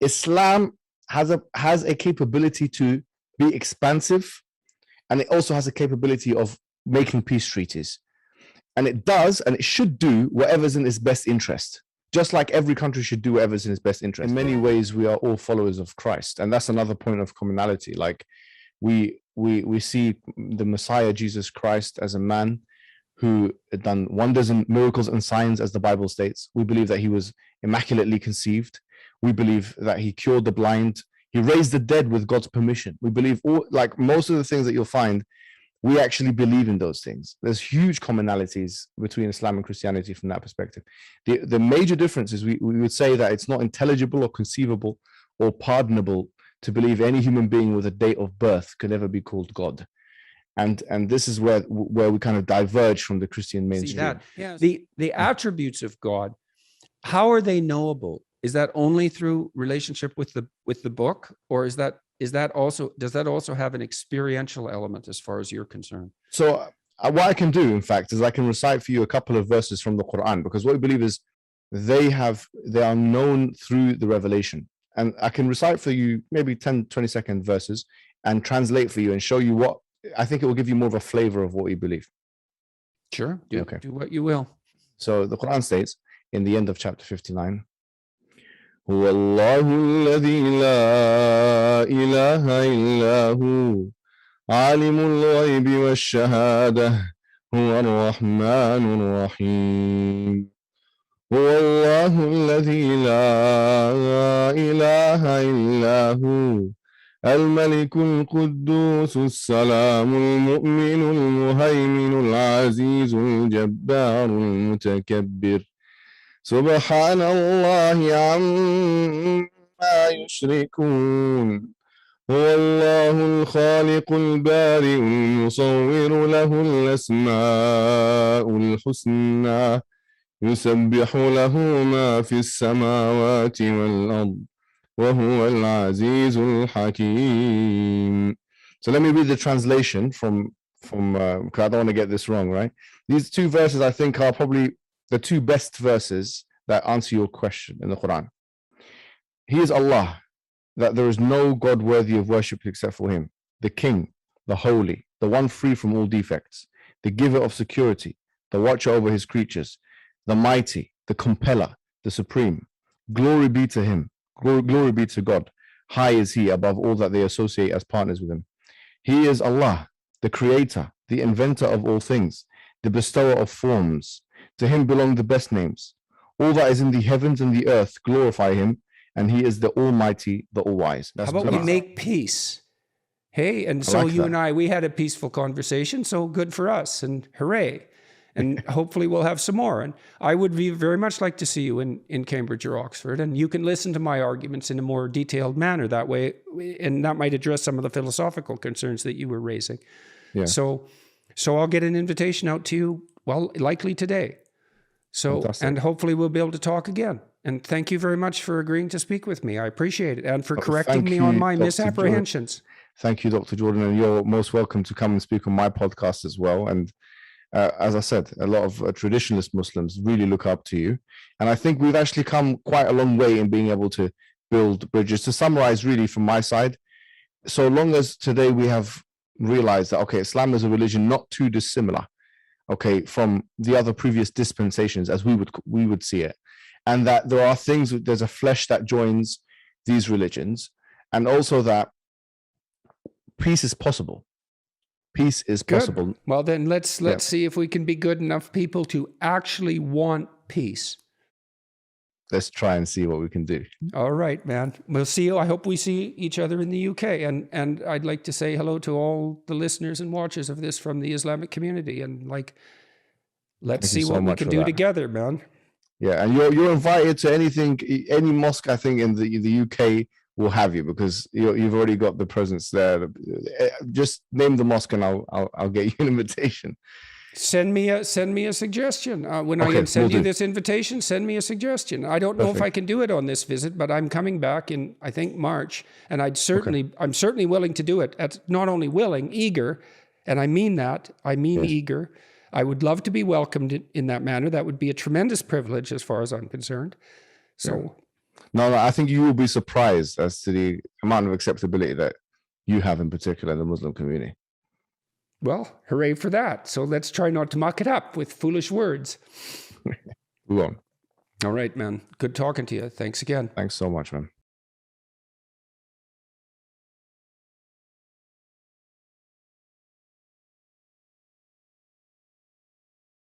Islam has a capability to be expansive, and it also has a capability of making peace treaties. And it does, and it should do whatever's in its best interest. Just like every country should do whatever's in its best interest. In many ways, we are all followers of Christ. And that's another point of commonality. Like we see the Messiah, Jesus Christ, as a man who had done wonders and miracles and signs, as the Bible states. We believe that he was immaculately conceived. We believe that he cured the blind. He raised the dead with God's permission. We believe like most of the things that you'll find, we actually believe in those things. There's huge commonalities between Islam and Christianity from that perspective. The major difference is we would say that it's not intelligible or conceivable or pardonable to believe any human being with a date of birth could ever be called God. And this is where we kind of diverge from the Christian mainstream. See that? Yeah. The attributes of God, how are they knowable? Is that only through relationship with the book, or does that also have an experiential element as far as you're concerned? So what I can do, in fact, is I can recite for you a couple of verses from the Quran, because what we believe is they are known through the revelation. And I can recite for you maybe 10, 20-second verses and translate for you and show you what I think it will give you more of a flavor of what we believe. Sure. Do what you will. So the Quran states in the end of chapter 59, هو الله الذي لا إله إلا هو عالم الغيب والشهادة هو الرحمن الرحيم هو الله الذي لا إله إلا هو الملك القدوس السلام المؤمن المهيمن العزيز الجبار المتكبر سبحان الله عما يشركون هو الله الخالق البارئ المصور له الأسماء الحسنى يسبح له ما في السماوات والأرض وهو العزيز الحكيم. So let me read the translation from because I don't want to get this wrong, right? These two verses I think are probably the two best verses that answer your question in the Quran. He is Allah, that there is no God worthy of worship except for him, the King, the Holy, the one free from all defects, the giver of security, the watcher over his creatures, the mighty, the compeller, the supreme. Glory be to him. Glory be to God. High is he above all that they associate as partners with him. He is Allah, the creator, the inventor of all things, the bestower of forms. To him belong the best names. All that is in the heavens and the earth glorify him, and he is the Almighty, the All-Wise. How about we make peace? Hey, and so you and I, we had a peaceful conversation, so good for us, and hooray. And hopefully we'll have some more. And I would very much like to see you in Cambridge or Oxford, and you can listen to my arguments in a more detailed manner that way, and that might address some of the philosophical concerns that you were raising. Yeah. So I'll get an invitation out to you, well, likely today. So, fantastic. And hopefully we'll be able to talk again. And thank you very much for agreeing to speak with me. I appreciate it. And for correcting me on my misapprehensions. Thank you, Dr. Jordan. And you're most welcome to come and speak on my podcast as well. And as I said, a lot of traditionalist Muslims really look up to you. And I think we've actually come quite a long way in being able to build bridges. To summarize really from my side, so long as today we have realized that, okay, Islam is a religion not too dissimilar, okay, from the other previous dispensations as we would see it. And that there are things, there's a flesh that joins these religions, and also that peace is possible. Peace is possible. Good. Well, then let's see if we can be good enough people to actually want peace. Let's try and see what we can do. All right, man. We'll see you. I hope we see each other in the UK. And I'd like to say hello to all the listeners and watchers of this from the Islamic community. And let's see what we can do together, man. Yeah, and you're invited to any mosque I think in the UK will have you, because you've already got the presence there. Just name the mosque and I'll get you an invitation. Send me a suggestion. When I send you this invitation, send me a suggestion. I don't know if I can do it on this visit, but I'm coming back in, I think, March, and I'm certainly willing to do it. Not only willing, eager, and I mean that. I mean eager. I would love to be welcomed in that manner. That would be a tremendous privilege as far as I'm concerned. So No, I think you will be surprised as to the amount of acceptability that you have in particular in the Muslim community. Well, hooray for that. So let's try not to muck it up with foolish words. We won't. All right, man. Good talking to you. Thanks again. Thanks so much, man.